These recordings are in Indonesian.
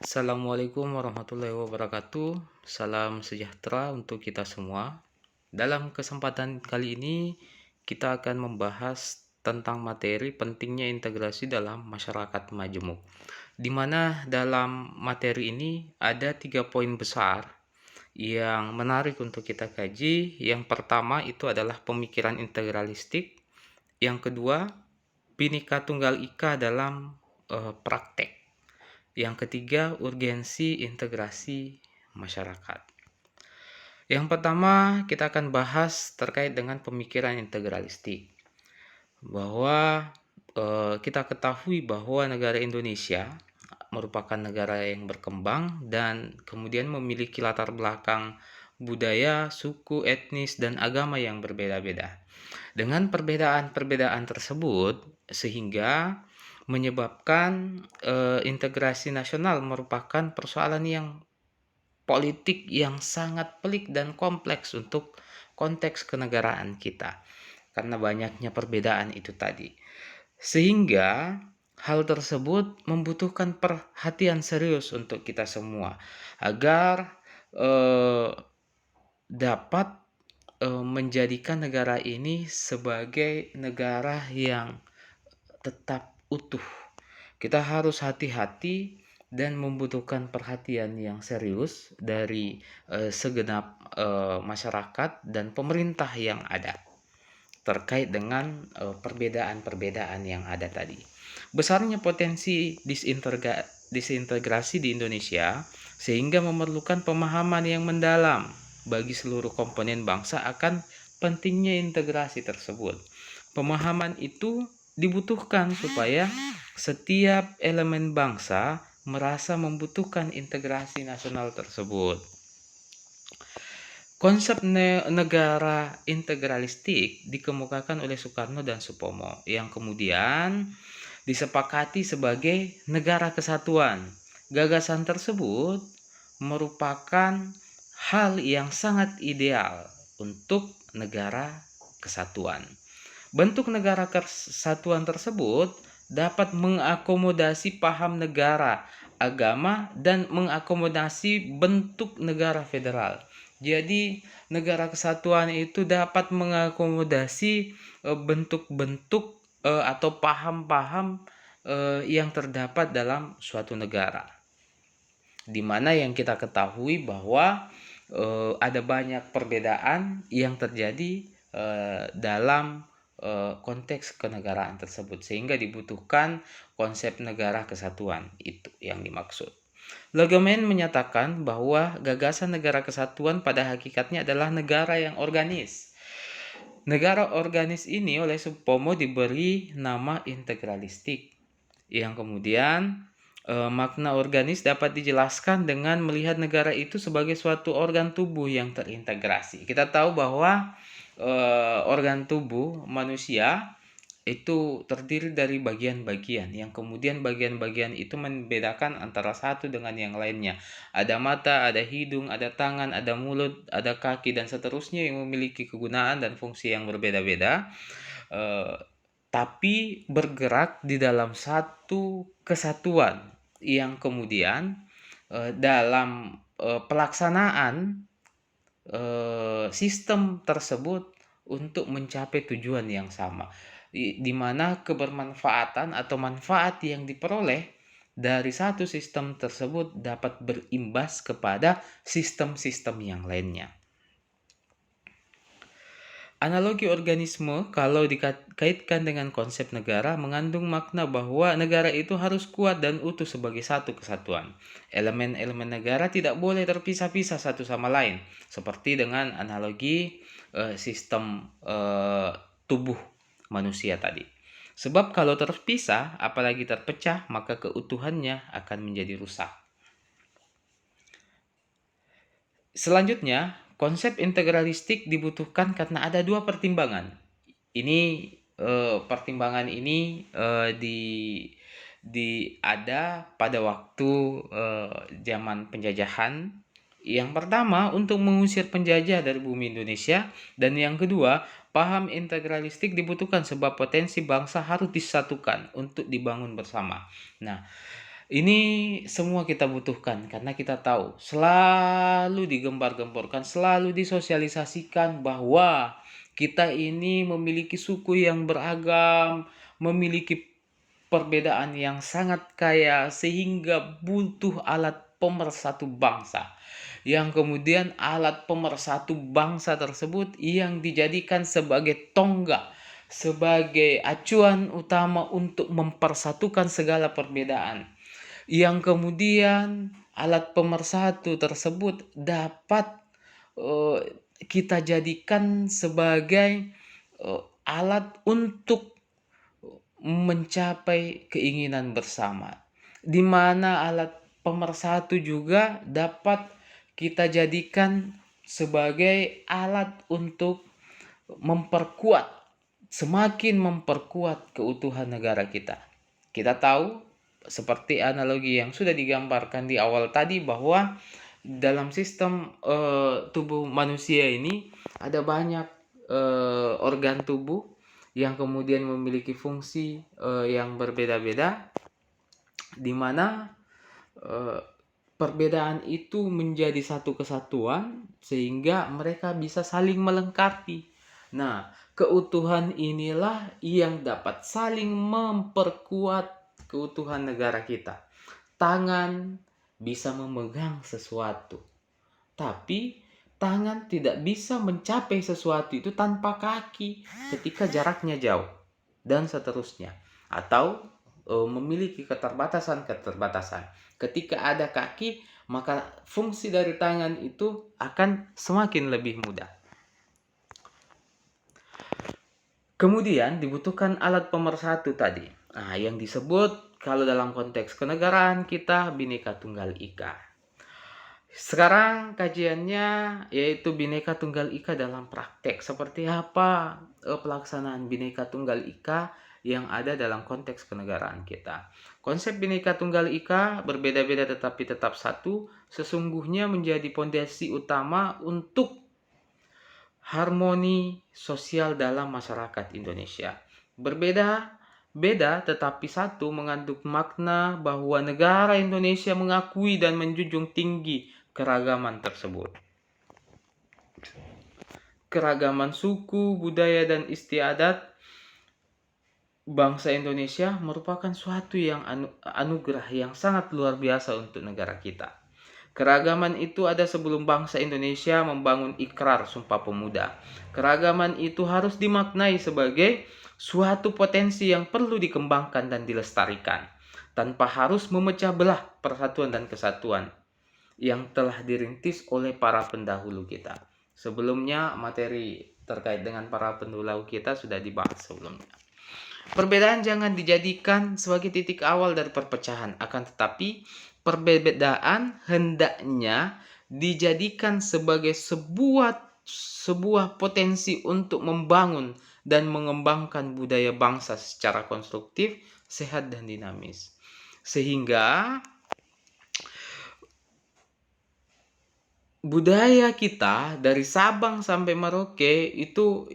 Assalamualaikum warahmatullahi wabarakatuh. Salam sejahtera untuk kita semua. Dalam kesempatan kali ini, kita akan membahas tentang materi pentingnya integrasi dalam masyarakat majemuk. Di mana dalam materi ini ada 3 poin besar yang menarik untuk kita kaji. Yang pertama itu adalah pemikiran integralistik. Yang kedua, Bhinneka Tunggal Ika dalam praktek. Yang ketiga, urgensi integrasi masyarakat. Yang pertama, kita akan bahas terkait dengan pemikiran integralistik. Bahwa kita ketahui bahwa negara Indonesia merupakan negara yang berkembang dan kemudian memiliki latar belakang budaya, suku, etnis, dan agama yang berbeda-beda. Dengan perbedaan-perbedaan tersebut, sehingga menyebabkan integrasi nasional merupakan persoalan yang politik yang sangat pelik dan kompleks untuk konteks kenegaraan kita karena banyaknya perbedaan itu tadi. Sehingga hal tersebut membutuhkan perhatian serius untuk kita semua agar dapat menjadikan negara ini sebagai negara yang tetap utuh. Kita harus hati-hati dan membutuhkan perhatian yang serius dari segenap masyarakat dan pemerintah yang ada terkait dengan perbedaan-perbedaan yang ada tadi. Besarnya potensi disintegrasi di Indonesia sehingga memerlukan pemahaman yang mendalam bagi seluruh komponen bangsa akan pentingnya integrasi tersebut. Pemahaman itu dibutuhkan supaya setiap elemen bangsa merasa membutuhkan integrasi nasional tersebut. Konsep negara integralistik dikemukakan oleh Soekarno dan Supomo yang kemudian disepakati sebagai negara kesatuan. Gagasan tersebut merupakan hal yang sangat ideal untuk negara kesatuan. Bentuk negara kesatuan tersebut dapat mengakomodasi paham negara, agama, dan mengakomodasi bentuk negara federal. Jadi negara kesatuan itu dapat mengakomodasi bentuk-bentuk atau paham-paham yang terdapat dalam suatu negara. Di mana yang kita ketahui bahwa ada banyak perbedaan yang terjadi dalam konteks kenegaraan tersebut sehingga dibutuhkan konsep negara kesatuan, itu yang dimaksud. Legemen menyatakan bahwa gagasan negara kesatuan pada hakikatnya adalah negara yang organis. Negara organis ini oleh Supomo diberi nama integralistik, yang kemudian makna organis dapat dijelaskan dengan melihat negara itu sebagai suatu organ tubuh yang terintegrasi. Kita tahu bahwa organ tubuh manusia itu terdiri dari bagian-bagian yang kemudian bagian-bagian itu membedakan antara satu dengan yang lainnya. Ada mata, ada hidung, ada tangan, ada mulut, ada kaki, dan seterusnya yang memiliki kegunaan dan fungsi yang berbeda-beda, tapi bergerak di dalam satu kesatuan yang kemudian dalam pelaksanaan sistem tersebut untuk mencapai tujuan yang sama, di mana kebermanfaatan atau manfaat yang diperoleh dari satu sistem tersebut dapat berimbas kepada sistem-sistem yang lainnya. Analogi organisme kalau dikaitkan dengan konsep negara mengandung makna bahwa negara itu harus kuat dan utuh sebagai satu kesatuan. Elemen-elemen negara tidak boleh terpisah-pisah satu sama lain, seperti dengan analogi sistem tubuh manusia tadi. Sebab kalau terpisah, apalagi terpecah, maka keutuhannya akan menjadi rusak. Selanjutnya, konsep integralistik dibutuhkan karena ada dua pertimbangan. Pertimbangan ini ada pada waktu zaman penjajahan. Yang pertama, untuk mengusir penjajah dari bumi Indonesia, dan yang kedua, paham integralistik dibutuhkan sebab potensi bangsa harus disatukan untuk dibangun bersama. Nah, Ini semua kita butuhkan karena kita tahu selalu digembar-gemborkan, selalu disosialisasikan bahwa kita ini memiliki suku yang beragam, memiliki perbedaan yang sangat kaya sehingga butuh alat pemersatu bangsa. Yang kemudian alat pemersatu bangsa tersebut yang dijadikan sebagai tonggak, sebagai acuan utama untuk mempersatukan segala perbedaan, yang kemudian alat pemersatu tersebut dapat eh, kita jadikan sebagai alat untuk mencapai keinginan bersama, di mana alat pemersatu juga dapat kita jadikan sebagai alat untuk memperkuat, semakin memperkuat keutuhan negara kita. Kita tahu seperti analogi yang sudah digambarkan di awal tadi bahwa dalam sistem tubuh manusia ini ada banyak organ tubuh yang kemudian memiliki fungsi yang berbeda-beda, di mana perbedaan itu menjadi satu kesatuan sehingga mereka bisa saling melengkapi. Nah, keutuhan inilah yang dapat saling memperkuat keutuhan negara kita. Tangan bisa memegang sesuatu, tapi tangan tidak bisa mencapai sesuatu itu tanpa kaki ketika jaraknya jauh dan seterusnya, atau memiliki keterbatasan. Ketika ada kaki, maka fungsi dari tangan itu akan semakin lebih mudah. Kemudian dibutuhkan alat pemersatu tadi. Nah, yang disebut kalau dalam konteks kenegaraan kita Bhinneka Tunggal Ika. Sekarang kajiannya yaitu Bhinneka Tunggal Ika dalam praktek. Seperti apa pelaksanaan Bhinneka Tunggal Ika yang ada dalam konteks kenegaraan kita. Konsep Bhinneka Tunggal Ika berbeda-beda tetapi tetap satu, sesungguhnya menjadi fondasi utama untuk harmoni sosial dalam masyarakat Indonesia. Berbeda-beda tetapi satu mengandung makna bahwa negara Indonesia mengakui dan menjunjung tinggi keragaman tersebut. Keragaman suku, budaya, dan istiadat bangsa Indonesia merupakan suatu yang anugerah yang sangat luar biasa untuk negara kita. Keragaman itu ada sebelum bangsa Indonesia membangun ikrar Sumpah Pemuda. Keragaman itu harus dimaknai sebagai suatu potensi yang perlu dikembangkan dan dilestarikan, tanpa harus memecah belah persatuan dan kesatuan yang telah dirintis oleh para pendahulu kita. Sebelumnya materi terkait dengan para pendahulu kita sudah dibahas sebelumnya. Perbedaan jangan dijadikan sebagai titik awal dari perpecahan, akan tetapi perbedaan hendaknya dijadikan sebagai sebuah potensi untuk membangun dan mengembangkan budaya bangsa secara konstruktif, sehat, dan dinamis. Sehingga budaya kita dari Sabang sampai Merauke itu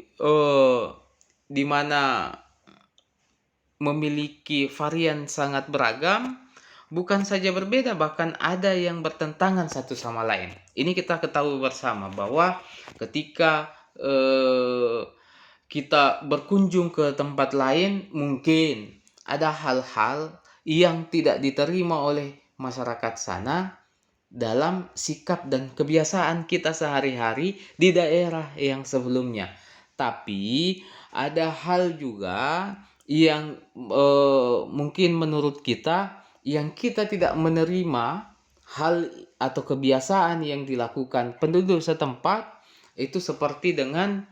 di mana memiliki varian sangat beragam, bukan saja berbeda, bahkan ada yang bertentangan satu sama lain. Ini kita ketahui bersama bahwa ketika kita berkunjung ke tempat lain, mungkin ada hal-hal yang tidak diterima oleh masyarakat sana dalam sikap dan kebiasaan kita sehari-hari di daerah yang sebelumnya. Tapi ada hal juga yang mungkin menurut kita yang kita tidak menerima hal atau kebiasaan yang dilakukan penduduk setempat itu seperti dengan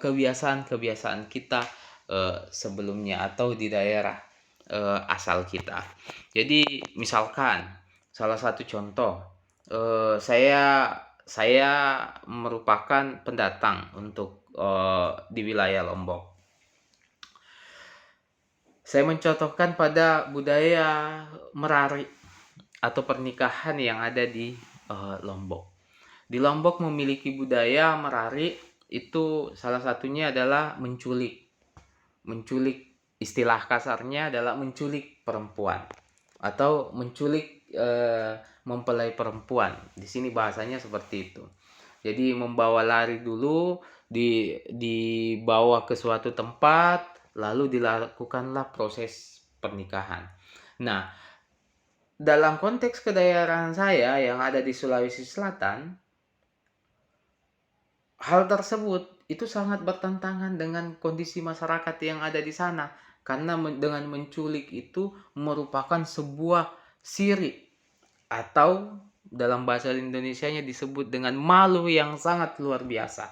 kebiasaan-kebiasaan kita sebelumnya atau di daerah asal kita. Jadi misalkan salah satu contoh, saya merupakan pendatang untuk di wilayah Lombok. Saya mencontohkan pada budaya merari atau pernikahan yang ada di Lombok. Di Lombok memiliki budaya merari, itu salah satunya adalah menculik. Menculik, istilah kasarnya adalah menculik perempuan. atau menculik mempelai perempuan. Di sini bahasanya seperti itu. Jadi membawa lari dulu, dibawa ke suatu tempat, lalu dilakukanlah proses pernikahan. Nah, dalam konteks kedaerahan saya yang ada di Sulawesi Selatan, hal tersebut itu sangat bertentangan dengan kondisi masyarakat yang ada di sana, karena dengan menculik itu merupakan sebuah syirik, atau dalam bahasa Indonesianya disebut dengan malu yang sangat luar biasa,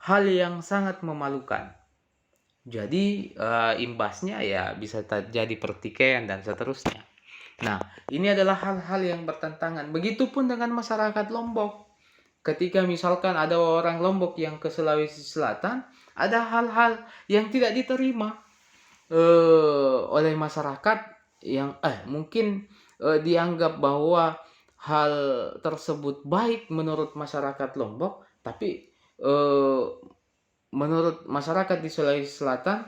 hal yang sangat memalukan. Jadi imbasnya ya bisa terjadi pertikaian dan seterusnya. Nah, ini adalah hal-hal yang bertentangan. Begitupun dengan masyarakat Lombok. Ketika misalkan ada orang Lombok yang ke Sulawesi Selatan, ada hal-hal yang tidak diterima oleh masyarakat yang mungkin dianggap bahwa hal tersebut baik menurut masyarakat Lombok, tapi menurut masyarakat di Sulawesi Selatan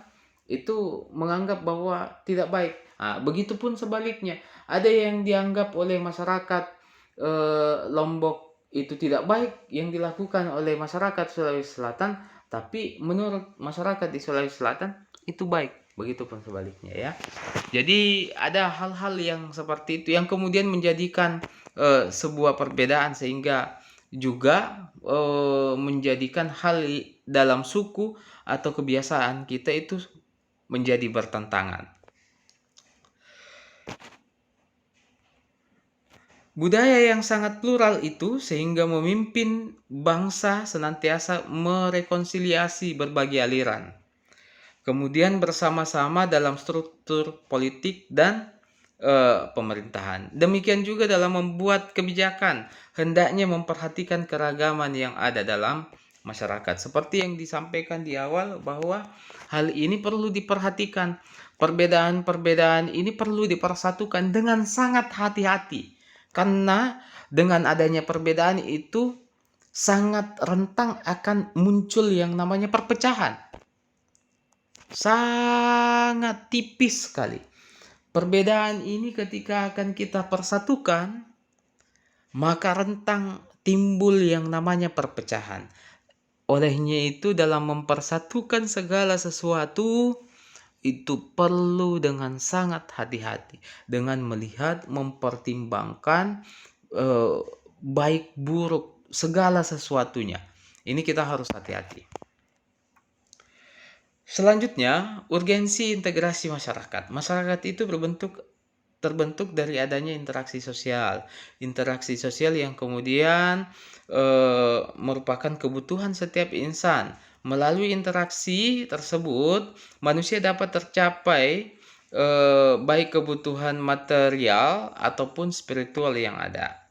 itu menganggap bahwa tidak baik. Nah, begitupun sebaliknya, ada yang dianggap oleh masyarakat Lombok itu tidak baik yang dilakukan oleh masyarakat Sulawesi Selatan, tapi menurut masyarakat di Sulawesi Selatan itu baik. Begitupun sebaliknya ya. Jadi ada hal-hal yang seperti itu yang kemudian menjadikan sebuah perbedaan, sehingga juga menjadikan hal dalam suku atau kebiasaan kita itu menjadi bertentangan. Budaya yang sangat plural itu sehingga memimpin bangsa senantiasa merekonsiliasi berbagai aliran, kemudian bersama-sama dalam struktur politik dan pemerintahan. Demikian juga dalam membuat kebijakan, hendaknya memperhatikan keragaman yang ada dalam masyarakat. Seperti yang disampaikan di awal bahwa hal ini perlu diperhatikan. Perbedaan-perbedaan ini perlu dipersatukan dengan sangat hati-hati. Karena dengan adanya perbedaan itu sangat rentang akan muncul yang namanya perpecahan. Sangat tipis sekali. Perbedaan ini ketika akan kita persatukan, maka rentang timbul yang namanya perpecahan. Olehnya itu dalam mempersatukan segala sesuatu itu perlu dengan sangat hati-hati, dengan melihat, mempertimbangkan baik buruk segala sesuatunya. Ini kita harus hati-hati. Selanjutnya, urgensi integrasi masyarakat. Masyarakat itu terbentuk dari adanya interaksi sosial. Interaksi sosial yang kemudian merupakan kebutuhan setiap insan. Melalui interaksi tersebut, manusia dapat tercapai baik kebutuhan material ataupun spiritual yang ada.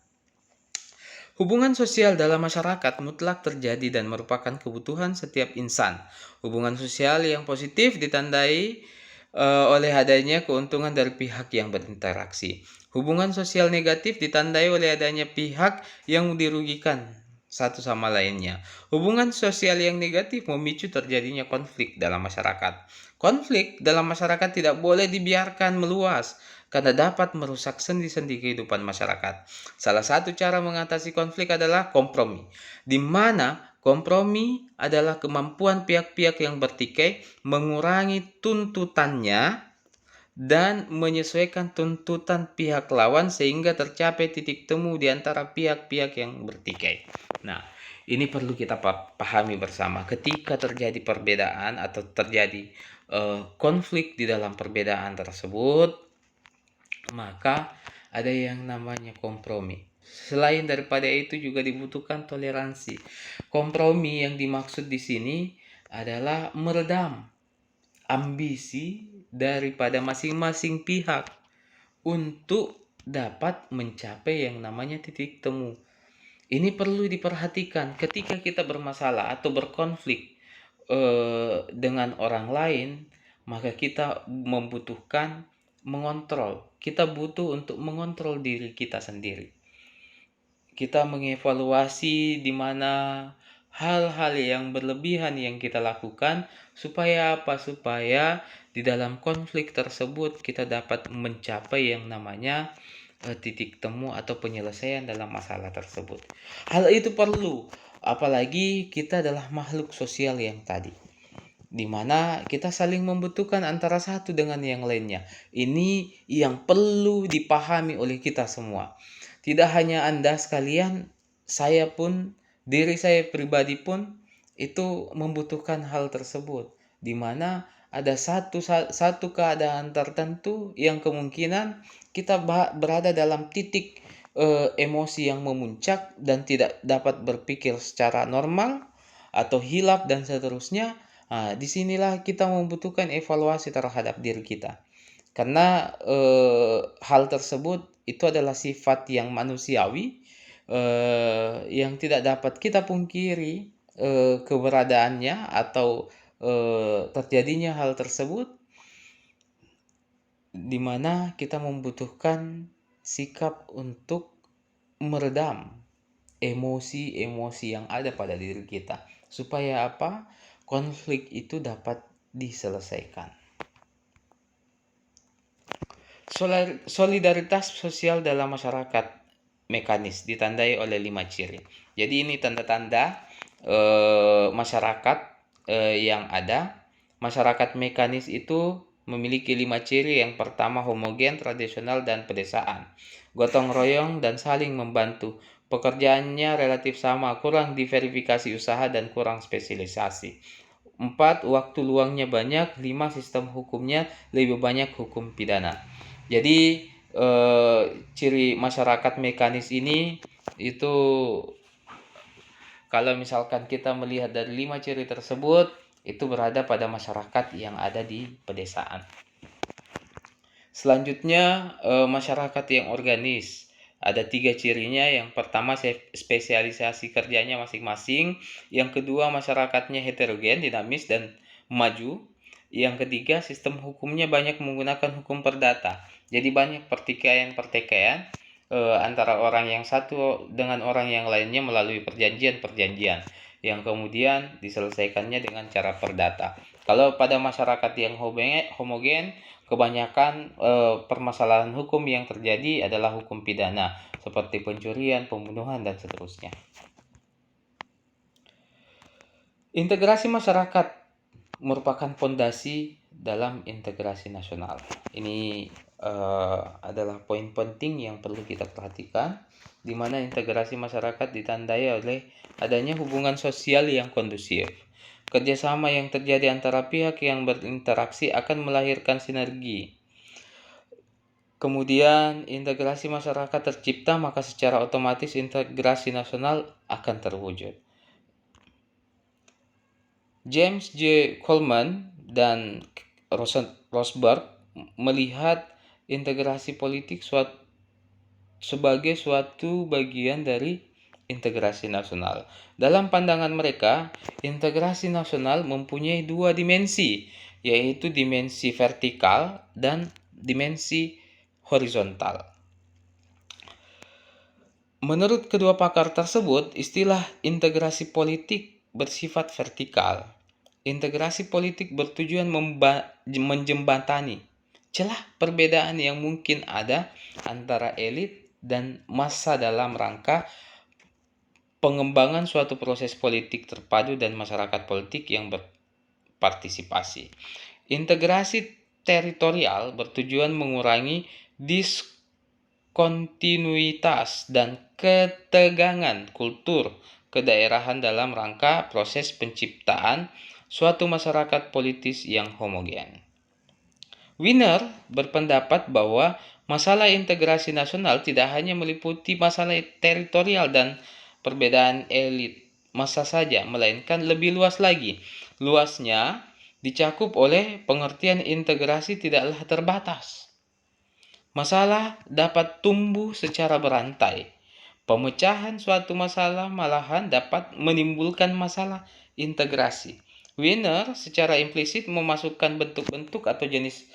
Hubungan sosial dalam masyarakat mutlak terjadi dan merupakan kebutuhan setiap insan. Hubungan sosial yang positif ditandai oleh adanya keuntungan dari pihak yang berinteraksi. Hubungan sosial negatif ditandai oleh adanya pihak yang dirugikan satu sama lainnya. Hubungan sosial yang negatif memicu terjadinya konflik dalam masyarakat. Konflik dalam masyarakat tidak boleh dibiarkan meluas karena dapat merusak sendi-sendi kehidupan masyarakat. Salah satu cara mengatasi konflik adalah kompromi, di mana kompromi adalah kemampuan pihak-pihak yang bertikai mengurangi tuntutannya dan menyesuaikan tuntutan pihak lawan sehingga tercapai titik temu di antara pihak-pihak yang bertikai. Nah, ini perlu kita pahami bersama. Ketika terjadi perbedaan atau terjadi konflik di dalam perbedaan tersebut, maka ada yang namanya kompromi. Selain daripada itu juga dibutuhkan toleransi. Kompromi yang dimaksud di sini adalah meredam ambisi daripada masing-masing pihak untuk dapat mencapai yang namanya titik temu. Ini perlu diperhatikan ketika kita bermasalah atau berkonflik dengan orang lain, maka kita membutuhkan mengontrol. Kita butuh untuk mengontrol diri kita sendiri. Kita mengevaluasi di mana hal-hal yang berlebihan yang kita lakukan supaya apa? Supaya di dalam konflik tersebut kita dapat mencapai yang namanya titik temu atau penyelesaian dalam masalah tersebut. Hal itu perlu, apalagi kita adalah makhluk sosial yang tadi, di mana kita saling membutuhkan antara satu dengan yang lainnya. Ini yang perlu dipahami oleh kita semua. Tidak hanya Anda sekalian, saya pun, diri saya pribadi pun itu membutuhkan hal tersebut, di mana ada satu keadaan tertentu yang kemungkinan kita berada dalam titik emosi yang memuncak dan tidak dapat berpikir secara normal atau hilaf dan seterusnya. Disinilah kita membutuhkan evaluasi terhadap diri kita. Karena hal tersebut itu adalah sifat yang manusiawi, yang tidak dapat kita pungkiri keberadaannya atau terjadinya hal tersebut, di mana kita membutuhkan sikap untuk meredam emosi-emosi yang ada pada diri kita. Supaya apa? Konflik itu dapat diselesaikan. Solidaritas sosial dalam masyarakat mekanis ditandai oleh 5 ciri. Jadi ini tanda-tanda masyarakat yang ada. Masyarakat mekanis itu memiliki 5 ciri. Yang pertama, homogen, tradisional, dan pedesaan. Gotong royong dan saling membantu. Pekerjaannya relatif sama, kurang diverifikasi usaha dan kurang spesialisasi. 4. Waktu luangnya banyak. 5. Sistem hukumnya lebih banyak hukum pidana. Jadi ciri masyarakat mekanis ini itu, kalau misalkan kita melihat dari 5 ciri tersebut, itu berada pada masyarakat yang ada di pedesaan. Selanjutnya masyarakat yang organis. Ada 3 cirinya. Yang pertama, spesialisasi kerjanya masing-masing. Yang kedua, masyarakatnya heterogen, dinamis, dan maju. Yang ketiga, sistem hukumnya banyak menggunakan hukum perdata. Jadi banyak pertikaian antara orang yang satu dengan orang yang lainnya melalui perjanjian-perjanjian yang kemudian diselesaikannya dengan cara perdata. Kalau pada masyarakat yang homogen, kebanyakan permasalahan hukum yang terjadi adalah hukum pidana seperti pencurian, pembunuhan, dan seterusnya. Integrasi masyarakat merupakan fondasi dalam integrasi nasional. Ini adalah poin penting yang perlu kita perhatikan, di mana integrasi masyarakat ditandai oleh adanya hubungan sosial yang kondusif. Kerjasama yang terjadi antara pihak yang berinteraksi akan melahirkan sinergi. Kemudian integrasi masyarakat tercipta, maka secara otomatis integrasi nasional akan terwujud. James J. Coleman dan Rosberg melihat integrasi politik sebagai suatu bagian dari integrasi nasional. Dalam pandangan mereka, integrasi nasional mempunyai 2 dimensi, yaitu dimensi vertikal dan dimensi horizontal. Menurut kedua pakar tersebut, istilah integrasi politik bersifat vertikal. Integrasi politik bertujuan menjembatani celah perbedaan yang mungkin ada antara elit dan massa dalam rangka pengembangan suatu proses politik terpadu dan masyarakat politik yang berpartisipasi. Integrasi teritorial bertujuan mengurangi diskontinuitas dan ketegangan kultur kedaerahan dalam rangka proses penciptaan suatu masyarakat politis yang homogen. Wiener berpendapat bahwa masalah integrasi nasional tidak hanya meliputi masalah teritorial dan perbedaan elit massa saja, melainkan lebih luas lagi. Luasnya dicakup oleh pengertian integrasi tidaklah terbatas. Masalah dapat tumbuh secara berantai. Pemecahan suatu masalah malahan dapat menimbulkan masalah integrasi. Wiener secara implisit memasukkan bentuk-bentuk atau jenis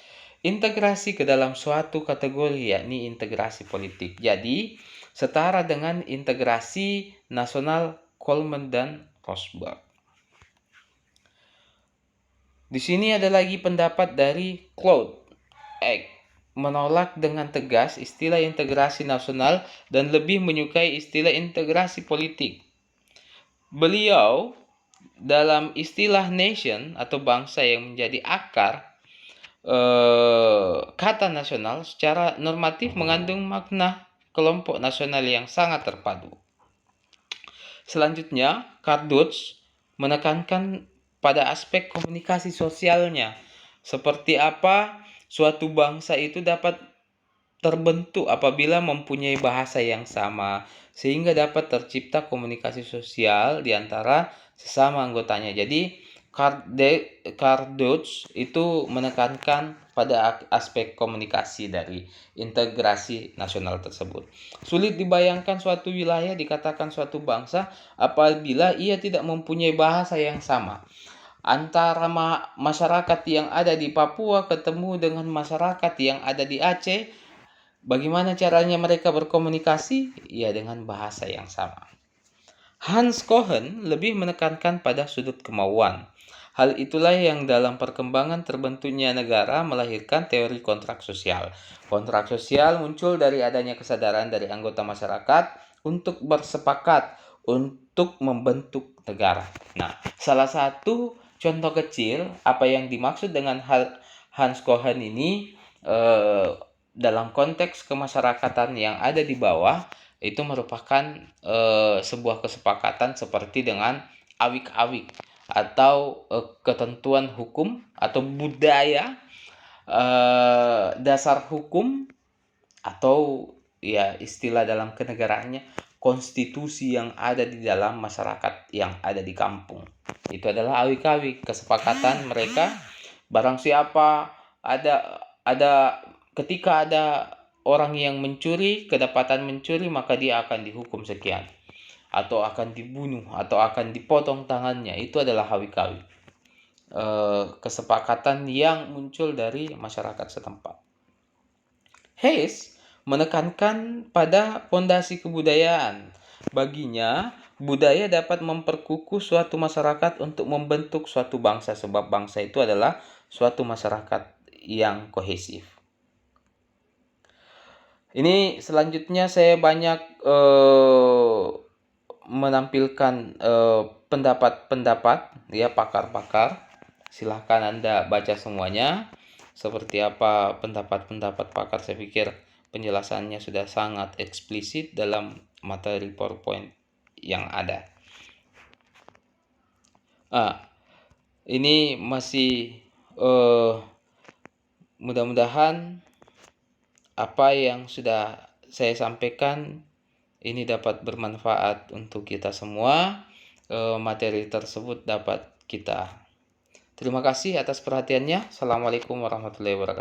integrasi ke dalam suatu kategori, yakni integrasi politik. Jadi, setara dengan integrasi nasional Coleman dan Rosberg. Di sini ada lagi pendapat dari Claude Egg, menolak dengan tegas istilah integrasi nasional dan lebih menyukai istilah integrasi politik. Beliau dalam istilah nation atau bangsa yang menjadi akar kata nasional secara normatif mengandung makna kelompok nasional yang sangat terpadu. Selanjutnya, Karl Deutsch menekankan pada aspek komunikasi sosialnya. Seperti apa suatu bangsa itu dapat terbentuk apabila mempunyai bahasa yang sama, sehingga dapat tercipta komunikasi sosial di antara sesama anggotanya. Jadi Karl Deutsch itu menekankan pada aspek komunikasi dari integrasi nasional tersebut. Sulit dibayangkan suatu wilayah dikatakan suatu bangsa apabila ia tidak mempunyai bahasa yang sama. Antara masyarakat yang ada di Papua ketemu dengan masyarakat yang ada di Aceh, bagaimana caranya mereka berkomunikasi? Ya, dengan bahasa yang sama. Hans Cohen lebih menekankan pada sudut kemauan. Hal itulah yang dalam perkembangan terbentuknya negara melahirkan teori kontrak sosial. Kontrak sosial muncul dari adanya kesadaran dari anggota masyarakat untuk bersepakat untuk membentuk negara. Nah, salah satu contoh kecil apa yang dimaksud dengan Hans Cohen ini dalam konteks kemasyarakatan yang ada di bawah itu merupakan sebuah kesepakatan seperti dengan awik-awik atau ketentuan hukum atau budaya, dasar hukum, atau ya istilah dalam kenegaraannya konstitusi yang ada di dalam masyarakat yang ada di kampung. Itu adalah awik-awik, kesepakatan mereka barang siapa ada ketika ada orang yang mencuri, kedapatan mencuri, maka dia akan dihukum sekian, atau akan dibunuh, atau akan dipotong tangannya. Itu adalah awik-awik, kesepakatan yang muncul dari masyarakat setempat. Hayes menekankan pada fondasi kebudayaan. Baginya, budaya dapat memperkukuh suatu masyarakat untuk membentuk suatu bangsa, sebab bangsa itu adalah suatu masyarakat yang kohesif. Ini selanjutnya saya banyak menampilkan pendapat-pendapat ya pakar-pakar. Silahkan Anda baca semuanya. Seperti apa pendapat-pendapat pakar, saya pikir penjelasannya sudah sangat eksplisit dalam materi PowerPoint yang ada. Ini masih mudah-mudahan apa yang sudah saya sampaikan ini dapat bermanfaat untuk kita semua. Materi tersebut dapat kita. Terima kasih atas perhatiannya. Assalamualaikum warahmatullahi wabarakatuh.